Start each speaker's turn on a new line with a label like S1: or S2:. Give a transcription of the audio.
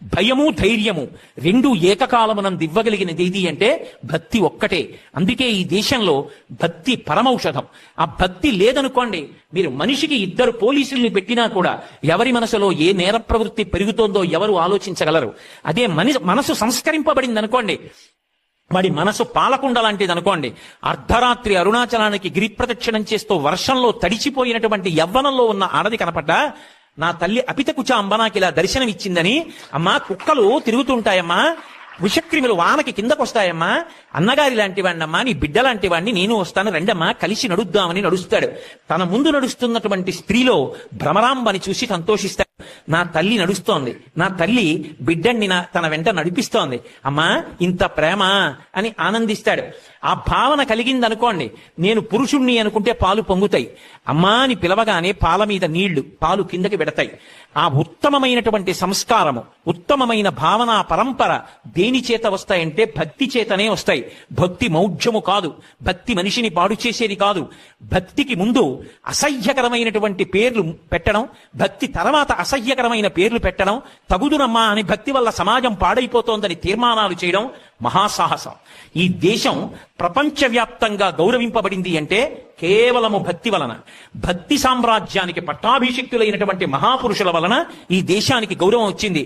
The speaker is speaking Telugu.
S1: భయము ధైర్యము రెండు ఏకకాలమునందు ఇవ్వగలిగినది ఏది అంటే భక్తి ఒక్కటే. అందుకే ఈ దేశంలో భక్తి పరమౌషధం. ఆ భక్తి లేదనుకోండి, మీరు మనిషికి ఇద్దరు పోలీసుల్ని పెట్టినా కూడా ఎవరి మనసులో ఏ నేర ప్రవృత్తి పెరుగుతోందో ఎవరు ఆలోచించగలరు. అదే మనసు సంస్కరింపబడింది అనుకోండి, వాడి మనసు పాలకుండ లాంటిది అనుకోండి. అర్ధరాత్రి అరుణాచలానికి గిరి ప్రదక్షిణం చేస్తూ వర్షంలో తడిచిపోయినటువంటి యవ్వనంలో ఉన్న ఆడది కనపడ్డా, నా తల్లి అపిత కుచాంబ నాకు ఇలా దర్శనం ఇచ్చిందని, అమ్మా కుక్కలు తిరుగుతుంటాయమ్మా, విషక్రిములు వానకి కిందకొస్తాయమ్మా, అన్నగారి లాంటి వాడినమ్మా, నీ బిడ్డ లాంటి వాడిని నేను వస్తాను, రెండమ్మా కలిసి నడుద్దామని నడుస్తాడు. తన ముందు నడుస్తున్నటువంటి స్త్రీలో భ్రమరాంబని చూసి సంతోషిస్తాడు. నా తల్లి నడుస్తోంది, నా తల్లి బిడ్డని తన వెంట నడిపిస్తోంది, అమ్మా ఇంత ప్రేమ అని ఆనందిస్తాడు. ఆ భావన కలిగింది అనుకోండి, నేను పురుషుణ్ణి అనుకుంటే పాలు పొంగుతాయి, అమ్మా అని పిలవగానే పాల మీద నీళ్లు పాలు కిందకి పెడతాయి. ఆ ఉత్తమమైనటువంటి సంస్కారము, ఉత్తమమైన భావన పరంపర దేని చేత వస్తాయంటే భక్తి చేతనే వస్తాయి. భక్తి మౌఢ్యము కాదు, భక్తి మనిషిని పాడు చేసేది కాదు. భక్తికి ముందు అసహ్యకరమైనటువంటి పేర్లు పెట్టడం, భక్తి తర్వాత అసహ్యకరమైన పేర్లు పెట్టడం, తగుదునమ్మా అని భక్తి వల్ల సమాజం పాడైపోతోందని తీర్మానాలు చేయడం మహాసాహసం. ఈ దేశం ప్రపంచవ్యాప్తంగా గౌరవింపబడింది అంటే కేవలము భక్తి వలన. భక్తి సామ్రాజ్యానికి పట్టాభిషిక్తులైనటువంటి మహాపురుషుల వలన ఈ దేశానికి గౌరవం వచ్చింది.